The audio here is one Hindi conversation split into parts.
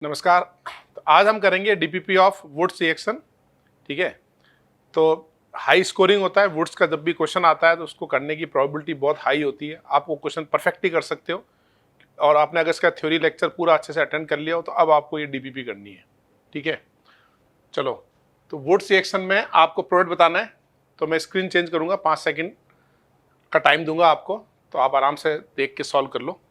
नमस्कार। तो आज हम करेंगे डीपीपी ऑफ वुड्स रिएक्शन। ठीक है, तो हाई स्कोरिंग होता है वुड्स का। जब भी क्वेश्चन आता है तो उसको करने की प्रोबेबिलिटी बहुत हाई होती है। आप वो क्वेश्चन परफेक्टली कर सकते हो और आपने अगर इसका थ्योरी लेक्चर पूरा अच्छे से अटेंड कर लिया हो तो अब आपको ये डीपीपी करनी है। ठीक है, चलो। तो वुड्स रिएक्शन में आपको प्रोडक्ट बताना है, तो मैं स्क्रीन चेंज करूँगा, 5 सेकेंड का टाइम दूंगा आपको, तो आप आराम से देख के सॉल्व कर लो।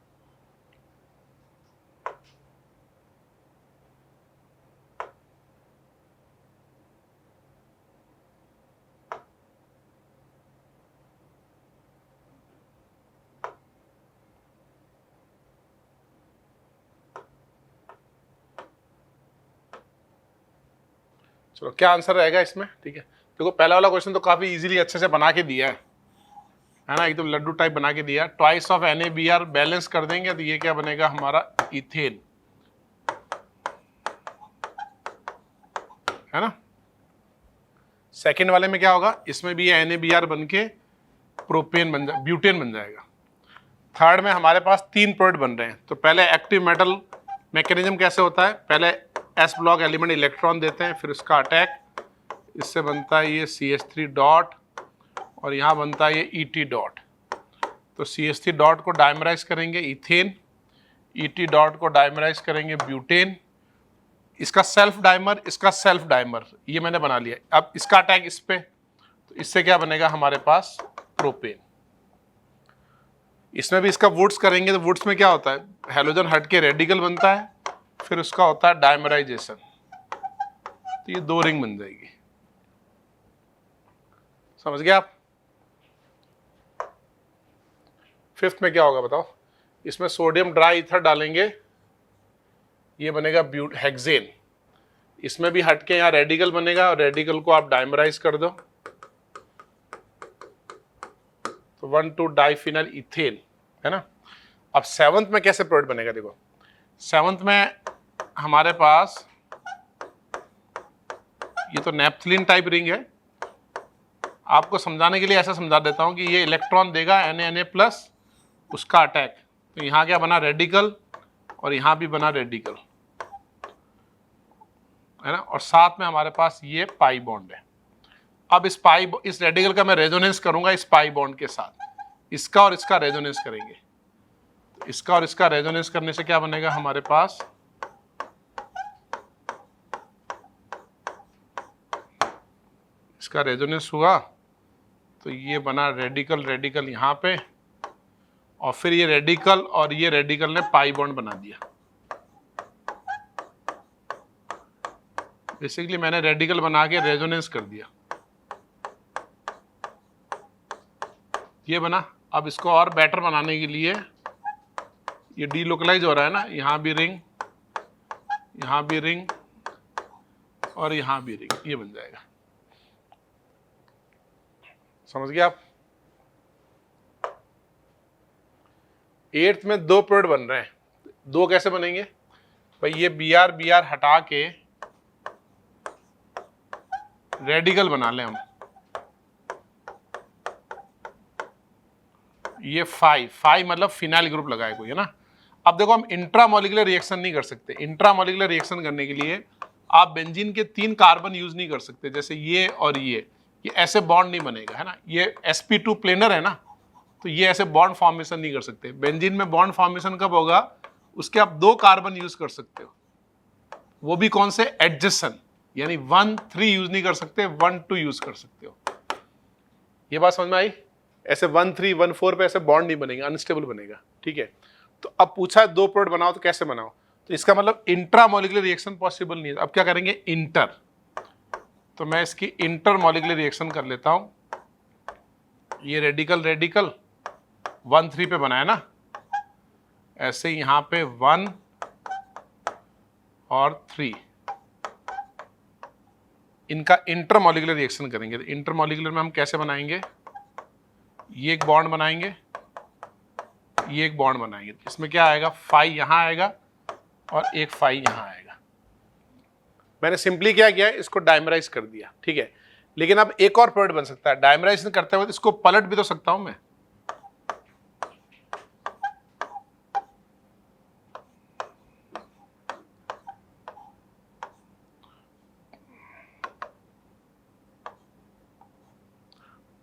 चलो, क्या आंसर रहेगा इसमें? ठीक है, देखो पहला वाला क्वेश्चन तो काफी इजीली अच्छे से बना के दिया है ना, एकदम लड्डू टाइप बना के दिया। ट्वाइस ऑफ NaBr बैलेंस कर देंगे तो ये क्या बनेगा हमारा इथेन, है ना। सेकंड वाले में क्या होगा, इसमें भी ये NaBr बन के प्रोपेन बन जाए, ब्यूटेन बन जाएगा। थर्ड में हमारे पास 3 प्रोडक्ट बन रहे हैं। तो पहले एक्टिव मेटल मैकेनिज्म कैसे होता है, पहले s ब्लॉक एलिमेंट इलेक्ट्रॉन देते हैं, फिर उसका अटैक, इससे बनता है ये CH3 डॉट और यहाँ बनता है ये ET डॉट। तो CH3 डॉट को डायमराइज करेंगे इथेन, ET डॉट को डायमराइज करेंगे ब्यूटेन। इसका सेल्फ डाइमर, इसका सेल्फ डाइमर, ये मैंने बना लिया। अब इसका अटैक इस पे, तो इससे क्या बनेगा हमारे पास प्रोपेन। इसमें भी इसका वुड्स करेंगे तो वुड्स में क्या होता है, हेलोजन हट के रेडिकल बनता है, फिर उसका होता है डायमराइजेशन, तो ये 2 रिंग बन जाएगी। समझ गए आप? फिफ्थ में क्या होगा बताओ, इसमें सोडियम ड्राई ईथर डालेंगे, ये बनेगा हेक्सेन। इसमें भी हटके यहाँ रेडिकल बनेगा और रेडिकल को आप डायमराइज कर दो, तो 1,2 डाइफिनल इथेन, है ना। अब सेवंथ में कैसे प्रोडक्ट बनेगा, देखो सेवंथ में हमारे पास ये तो नेप्थलीन टाइप रिंग है। आपको समझाने के लिए ऐसा समझा देता हूं कि ये इलेक्ट्रॉन देगा Na प्लस, उसका अटैक, तो यहाँ क्या बना रेडिकल और यहाँ भी बना रेडिकल, है ना। और साथ में हमारे पास ये पाई बॉन्ड है। अब इस रेडिकल का मैं रेजोनेंस करूंगा इस पाई बॉन्ड के साथ, इसका और इसका रेजोनेंस करेंगे। इसका और इसका रेजोनेंस करने से क्या बनेगा हमारे पास, इसका रेजोनेंस हुआ तो ये बना रेडिकल, रेडिकल यहाँ पे, और फिर ये रेडिकल और ये रेडिकल ने पाई बॉन्ड बना दिया। बेसिकली मैंने रेडिकल बना के रेजोनेंस कर दिया, ये बना। अब इसको और बेटर बनाने के लिए ये डीलोकलाइज हो रहा है ना, यहाँ भी रिंग, यहाँ भी रिंग और यहाँ भी रिंग, ये बन जाएगा। समझ गए आप? 8th में 2 प्रोडक्ट बन रहे हैं। 2 कैसे बनेंगे भाई, ये Br हटा के रेडिकल बना लें हम, ये 5 मतलब फिनाइल ग्रुप लगाए कोई, है ना। अब देखो हम इंट्रामोलिकुलर रिएक्शन नहीं कर सकते। इंट्रामोलिकुलर रिएक्शन करने के लिए आप बेंजीन के 3 कार्बन यूज नहीं कर सकते, जैसे ये और ये ऐसे बॉन्ड नहीं बनेगा, है ना। ये sp2 प्लेनर है ना, तो ये ऐसे बॉन्ड फॉर्मेशन नहीं कर सकते। बेंजीन में बॉन्ड फॉर्मेशन कब होगा, उसके आप 2 कार्बन यूज कर सकते हो, वो भी कौन से, एडजेसेंट, यानी 1,3 यूज नहीं कर सकते, 1,2 यूज कर सकते हो। ये बात समझ में आई? ऐसे 1,3 1,4 पे ऐसे बॉन्ड नहीं बनेगा, अनस्टेबल बनेगा। ठीक है, तो अब पूछा है 2 प्रोडक्ट बनाओ तो कैसे बनाओ, तो इसका मतलब इंट्रामोलिकुलर रिएक्शन पॉसिबल नहीं है। अब क्या करेंगे, इंटर, तो मैं इसकी इंटरमोलिकुलर रिएक्शन कर लेता हूं। ये रेडिकल रेडिकल 1,3 पे बनाया ना, ऐसे यहां पे 1 और 3, इनका इंटरमोलिकुलर रिएक्शन करेंगे। तो इंटरमोलिकुलर में हम कैसे बनाएंगे, ये एक बॉन्ड बनाएंगे, ये एक बॉन्ड बनाएंगे। इसमें क्या आएगा, 5 यहां आएगा और एक 5 यहां आएगा। मैंने सिंपली क्या किया, इसको डायमराइज कर दिया। ठीक है, लेकिन अब एक और प्रोडक्ट बन सकता है। डायमराइजेशन करते हुए इसको पलट भी तो सकता हूं मैं,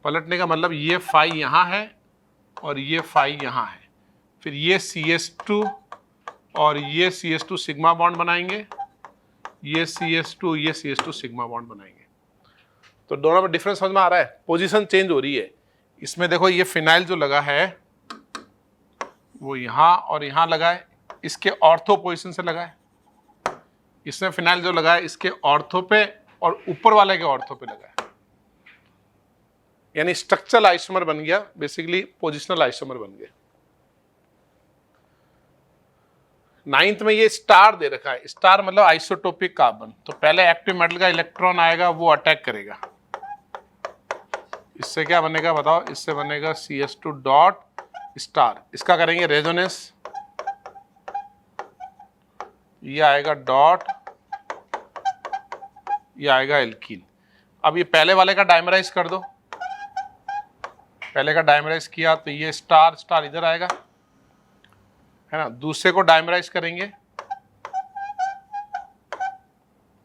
पलटने का मतलब ये फाई यहाँ है और ये फाई यहाँ है, फिर ये CH2 और ये CH2 सिग्मा बॉन्ड बनाएंगे, ये CH2 सिग्मा बॉन्ड बनाएंगे। तो दोनों में डिफरेंस समझ में आ रहा है, पोजीशन चेंज हो रही है। इसमें देखो ये फिनाइल जो लगा है वो यहाँ और यहाँ लगा है, इसके ऑर्थो पोजीशन से लगा है। इसमें फिनाइल जो लगा है इसके ऑर्थो पे और ऊपर वाले के ऑर्थो पे लगा है, यानी स्ट्रक्चरल आइसोमर बन गया, बेसिकली पोजिशनल आइसोमर बन गया। 9th में ये स्टार दे रखा है, स्टार मतलब आइसोटोपिक कार्बन। तो पहले एक्टिव मेटल का इलेक्ट्रॉन आएगा, वो अटैक करेगा, इससे क्या बनेगा बताओ, इससे बनेगा CH2 डॉट स्टार, इसका करेंगे रेजोनेंस, ये आएगा डॉट, ये आएगा एल्कीन। अब ये पहले वाले का डायमराइज कर दो, पहले का डायमराइज किया तो ये स्टार स्टार इधर आएगा, है ना। दूसरे को डायमराइज करेंगे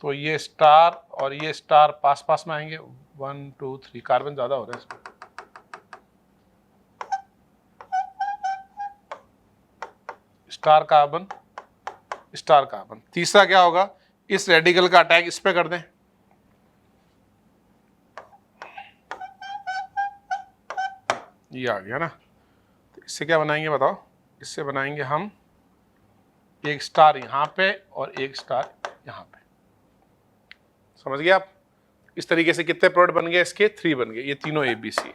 तो ये स्टार और ये स्टार पास पास में आएंगे, 1 2 3, कार्बन ज्यादा हो रहा है इसमें। Star carbon star carbon. तीसरा क्या होगा, इस रेडिकल का अटैक इस पे कर दें, ये आ गया ना। तो इससे क्या बनाएंगे बताओ, इससे बनाएंगे हम एक स्टार यहाँ पे और एक स्टार यहाँ पे। समझ गए आप। इस तरीके से कितने प्रोडक्ट बन गए इसके, 3 बन गए, ये तीनों ABC।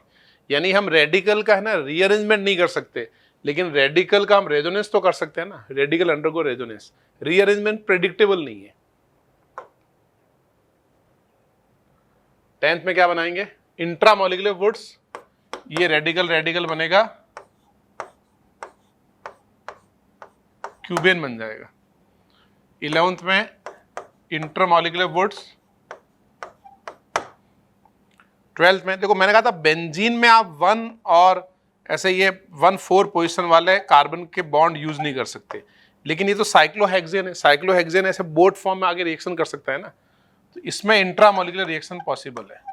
यानी हम रेडिकल का है ना रीअरेंजमेंट नहीं कर सकते, लेकिन रेडिकल का हम रेजोनेंस तो कर सकते हैं ना, radical undergo resonance. Rearrangement predictable नहीं है। 10th में क्या बनाएंगे, इंट्रामोलिकुलर वुड्स, ये रेडिकल रेडिकल बनेगा, क्यूबेन बन जाएगा। 11th में इंटरमोलिकुलर वुड्स। 12th में देखो मैंने कहा था बेंजीन में आप 1 और ऐसे ये 1,4 पोजीशन वाले कार्बन के बॉन्ड यूज नहीं कर सकते, लेकिन ये तो साइक्लोहेक्सेन है, साइक्लोहेक्सेन ऐसे बोट फॉर्म में आगे रिएक्शन कर सकता है ना, तो इसमें इंट्रामोलिकुलर रिएक्शन पॉसिबल है।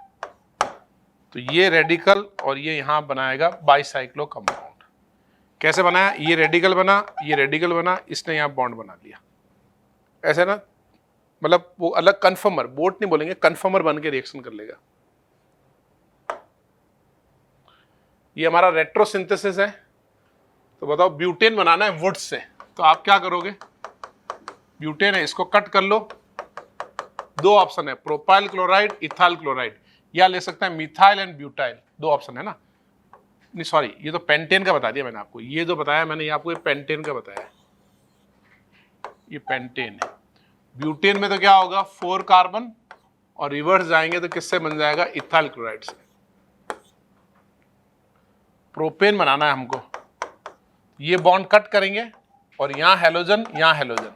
तो ये रेडिकल और ये यहां बनाएगा बाईसाइक्लो कंपाउंड। कैसे बनाया, ये रेडिकल बना, ये रेडिकल बना, इसने यहां बॉन्ड बना लिया ऐसे ना, मतलब वो अलग कन्फर्मर, बोट नहीं बोलेंगे, कन्फर्मर बन के रिएक्शन कर लेगा। ये हमारा रेट्रोसिंथेसिस है। तो बताओ ब्यूटेन बनाना है वुड से, तो आप क्या करोगे, ब्यूटेन है इसको कट कर लो, 2 ऑप्शन है, प्रोपाइल क्लोराइड, इथाइल क्लोराइड, या ले सकते हैं मिथाइल एंड ब्यूटाइल, 2 ऑप्शन है ना। नहीं सॉरी, ये तो पेंटेन का बता दिया मैंने आपको, ये जो बताया मैंने ये आपको पेंटेन का बताया, ये पेंटेन है। ब्यूटेन में तो क्या होगा, 4 कार्बन और रिवर्स जाएंगे तो किससे बन जाएगा, इथाइल क्लोराइड से। प्रोपेन बनाना है हमको, ये बॉन्ड कट करेंगे और यहां हेलोजन, यहां हेलोजन,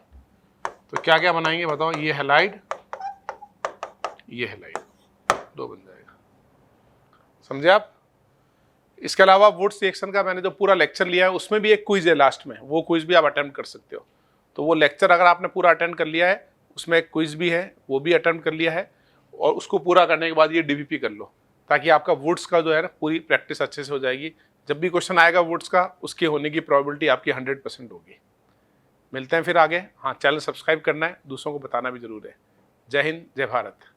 तो क्या क्या बनाएंगे बताओ, ये हेलाइड, ये हेलाइड, 2 बन जाएगा। समझे आप। इसके अलावा वुड्स रिएक्शन का मैंने जो पूरा लेक्चर लिया है उसमें भी एक क्विज है लास्ट में, वो क्विज भी आप अटेम्प्ट कर सकते हो। तो वो लेक्चर अगर आपने पूरा अटेंड कर लिया है, उसमें एक क्विज भी है, वो भी अटेम्प्ट कर लिया है, और उसको पूरा करने के बाद ये DVP कर लो, ताकि आपका वुड्स का जो है ना पूरी प्रैक्टिस अच्छे से हो जाएगी। जब भी क्वेश्चन आएगा वुड्स का, उसके होने की प्रोबेबिलिटी आपकी 100% होगी। मिलते हैं फिर आगे। हाँ, चैनल सब्सक्राइब करना है, दूसरों को बताना भी जरूर है। जय हिंद, जय भारत।